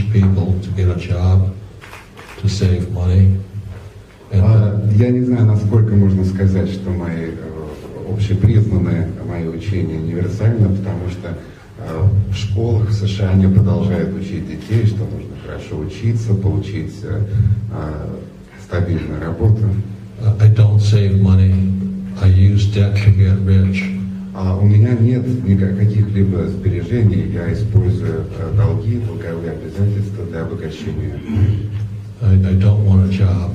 teach people to get a job, to save money. Я не знаю, насколько можно сказать, что мои общепризнанные мои учения универсальны, потому что в школах в США они продолжают учить детей, что нужно хорошо учиться, получить стабильную работу. I don't save money. I use debt to get rich. У меня нет каких-либо сбережений, я использую долги, долговые обязательства для обогащения. I don't want a job.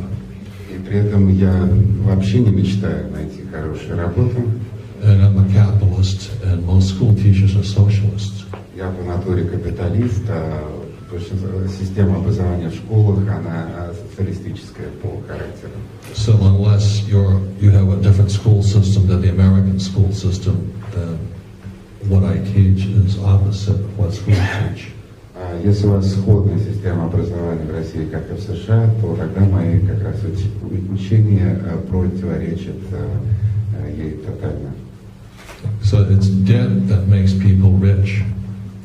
И при этом я вообще не мечтаю найти хорошую работу. And I'm a capitalist, and most school teachers are socialists. Я по натуре капиталист, а система образования в школах, она социалистическая по характеру. So unless you have a different school system than the American school system, then what I teach is opposite of what schools teach. Если у вас сходная система образования в России, как и в США, то тогда мои как раз учения противоречат ей тотально. So it's debt that makes people rich,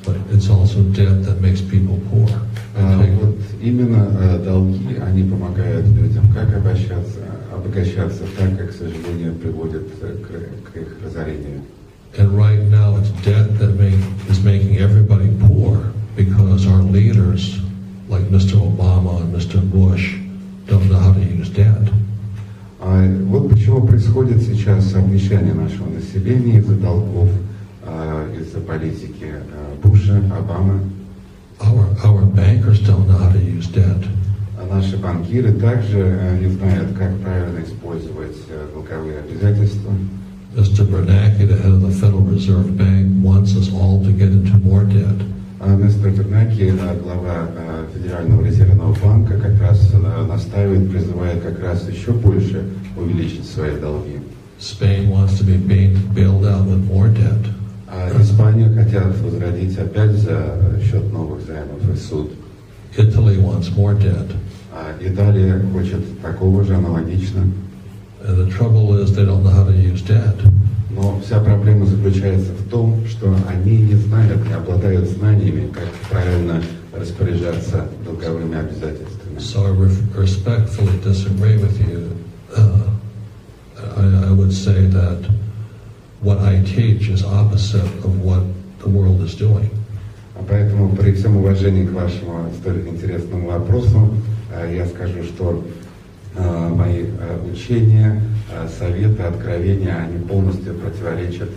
but it's also debt that makes people poor. Вот именно долги, они помогают людям как обогащаться, так как, к сожалению, приводят к их разорению. And right now it's debt that is making everybody poor because our leaders, like Mr. Obama and Mr. Bush, don't know how to use debt. Вот почему происходит сейчас обнищание нашего населения из-за долгов, из-за политики Буша, Обамы. Our bankers don't know how to use debt. Наши банкиры также не знают, как правильно использовать долговые обязательства. Mr. Bernanke, the head of the Federal Reserve Bank, wants us all to get into more debt. Мистер Бернаки, глава Федерального резервного банка, как раз настаивает, призывает как раз еще больше увеличить свои долги. Spain wants to be bailed out with more debt. Испанию хотят возродить опять за счет новых займов и суд. Italy wants more debt. Италия хочет такого же аналогично. And the trouble is they don't know how to use debt. Но вся проблема заключается в том, что они не знают, не обладают знаниями, как правильно распоряжаться долговыми обязательствами. So I respectfully disagree with you. I would say that what I teach is opposite of what the world is doing. Поэтому при всем уважении к вашему столь интересному вопросу, я скажу, что мои учения, советы, откровения, они полностью противоречат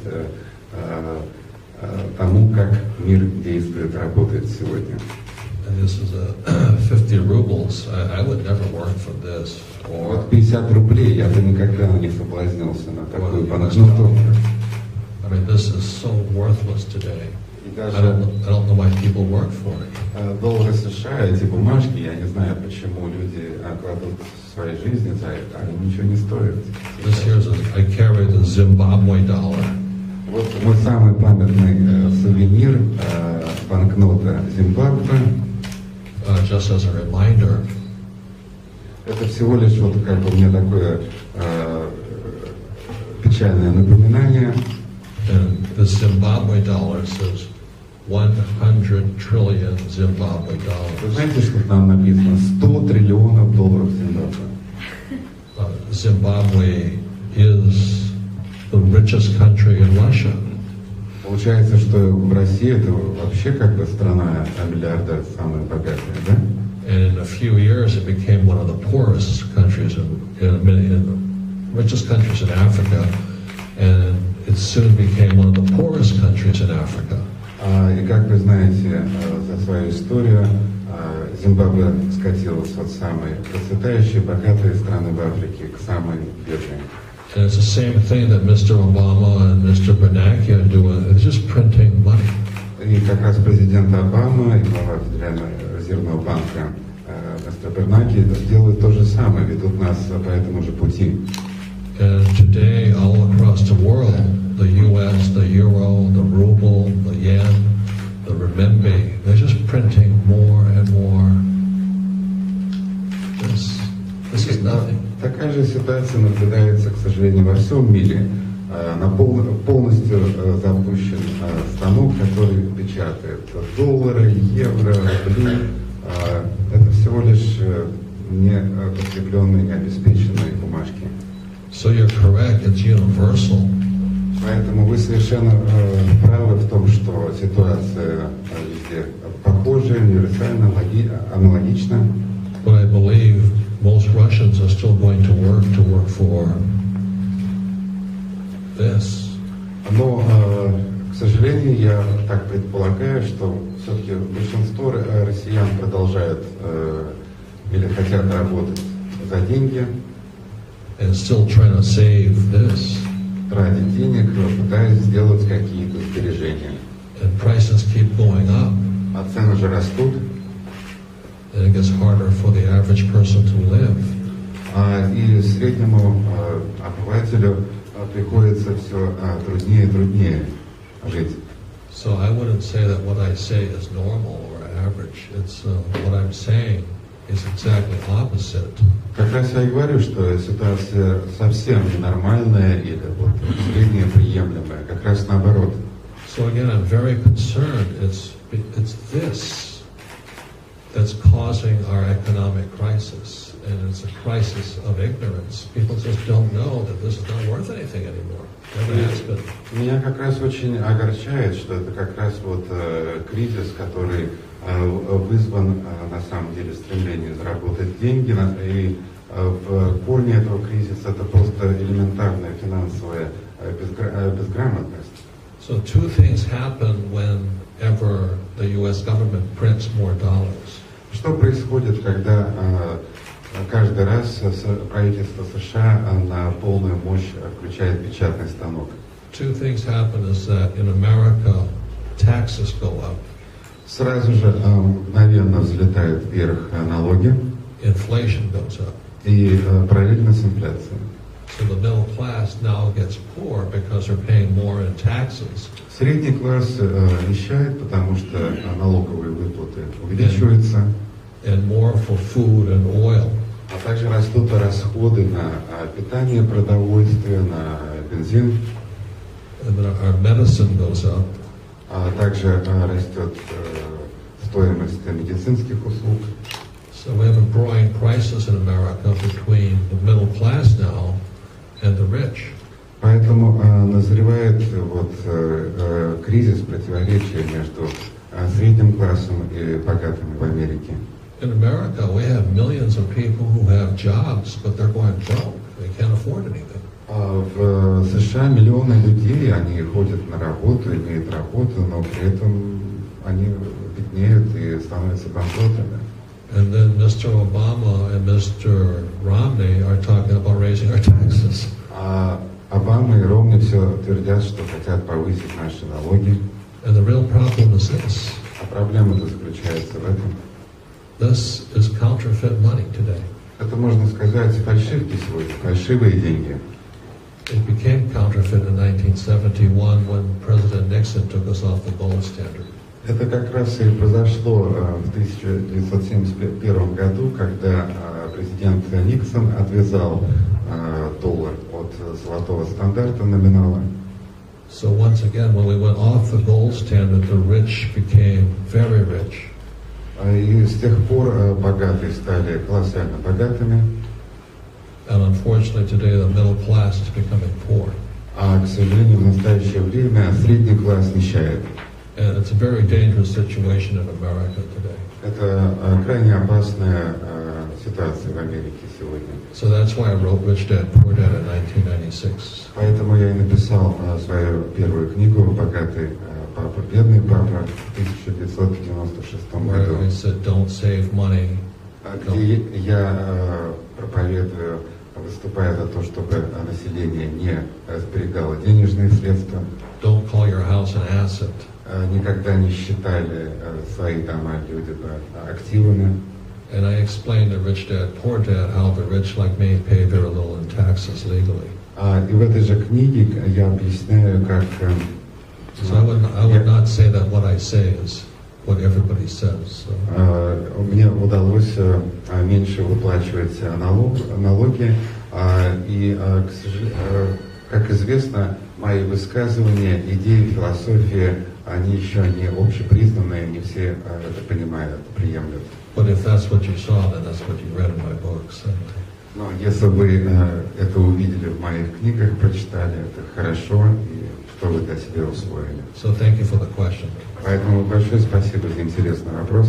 тому, как мир действует, работает сегодня. This is 50 rubles. I would never work for this. Вот 50 рублей, я бы никогда не соблазнился на такую банкноту. I mean, this is so worthless today. I don't know why people work for it. Доллары США, эти бумажки, я не знаю, почему люди кладут своей жизни за это, они ничего не стоят. I carry the Zimbabwe dollar. Вот мой самый памятный сувенир, банкнота Зимбабве. Just as a reminder. Это всего лишь вот как бы мне такое печальное напоминание. And the Zimbabwe dollar says 100 trillion Zimbabwe dollars. Вы знаете, что там написано? 100 триллионов долларов Зимбабве. Zimbabwe is the richest country in Russia. Получается, что в России это вообще как бы страна миллиардер, самая богатая, да? And in a few years, it became one of the poorest countries in the richest countries in Africa, and it soon became one of the poorest countries in Africa. И как вы знаете за свою историю, Зимбабве скатилась от самой процветающей, богатой страны в Африке к самой бедной. And it's the same thing that Mr. Obama and Mr. Bernanke are doing. They're just printing money. И как раз президент Обама и глава Федерального резервного банка мистер Бернаки делают то же самое, ведут нас по этому же пути. And today, all across the world, the U.S., the euro, the ruble, the yen, the renminbi, they're just printing more and more. This is nothing. Такая же ситуация наблюдается, к сожалению, во всем мире. Полностью запущен станок, который печатает доллары, евро, рубли, выписывают не подкрепленные, необеспеченные бумажки. So you're correct, it's universal. Поэтому вы совершенно правы в том, что ситуация везде похожая, универсальна, аналогична. But I believe most Russians are still going to work for this. Но, к сожалению, я так предполагаю, что все-таки большинство россиян продолжают или хотят работать за деньги. And still trying to save this. Тратить денег, пытаясь сделать какие-то сбережения. And prices keep going up. А цены же растут. And it gets harder for the average person to live. И среднему обывателю приходится все труднее и труднее жить. So I wouldn't say that what I say is normal or average. It's what I'm saying is exactly opposite. Как раз я и говорю, что ситуация совсем ненормальная или вот средняя приемлемая, как раз наоборот. So again, I'm very concerned. It's this that's causing our economic crisis, and it's a crisis of ignorance. People just don't know that this is not worth anything anymore. Never has been. Меня как раз очень огорчает, что это как раз вот кризис, который вызван на самом деле стремлением заработать деньги, и в корне этого кризиса это просто элементарная финансовая безграмотность. So two things happen whenever the U.S. government prints more dollars. Что происходит, когда каждый раз правительство США на полную мощь включает печатный станок? Two things happen is that in America, taxes go up. Сразу же мгновенно взлетают вверх налоги. Inflation goes up. И параллельно с инфляцией. So the middle class now gets poor because they're paying more in taxes. Средний класс нищает, потому что налоговые выплаты увеличиваются. And more for food and oil. А также растут расходы на питание, продовольствие, на бензин. And then our medicine goes up. А также растет стоимость медицинских услуг. So we have a growing crisis in America between the middle class now and the rich. Поэтому назревает вот кризис, противоречия между средним классом и богатыми в Америке. In America, we have millions of people who have jobs, but they're going broke. They can't afford anything. В США миллионы людей, они ходят на работу, имеют работу, но при этом они беднеют и становятся банкротами. And then Mr. Obama and Mr. Romney are talking about raising our taxes. Обама и Ромни все твердят, что хотят повысить наши налоги. And the real problem is this. А проблема-то заключается в этом. This is counterfeit money today. Это, можно сказать, фальшивки сегодня, фальшивые деньги. It became counterfeit in 1971 when President Nixon took us off the gold standard. Это как раз и произошло в 1971 году, когда президент Никсон отвязал доллар от золотого стандарта номинала. So once again, when we went off the gold standard, the rich became very rich. И с тех пор богатые стали колоссально богатыми. And unfortunately today the middle class is becoming poor. А, к сожалению, в настоящее время средний класс нищает. And it's a very dangerous situation in America today. Это крайне опасная ситуация в Америке сегодня. So that's why I wrote Rich Dad, Poor Dad in 1996. Поэтому я и написал свою первую книгу «Богатый папа, бедный папа» в 1996 году. Where I said, don't save money. Где я проповедую, выступая за то, чтобы население не сберегало денежные средства. Don't call your house an asset. Никогда не считали свои дома люди активами. And I explained to Rich Dad, Poor Dad how the rich like me pay very little in taxes legally. И в этой же книге я объясняю, как... So I would not say that what I say is what everybody says. Мне удалось меньше выплачивать налоги, и, к сожалению, как известно, мои высказывания, идеи, философии они еще не общепризнанные, не все это понимают, приемлют. But if that's what you saw, then that's what you read in my books. And Но если вы это увидели в моих книгах, прочитали, это хорошо, и что вы для себя усвоили. so thank you for the question. Поэтому большое спасибо за интересный вопрос.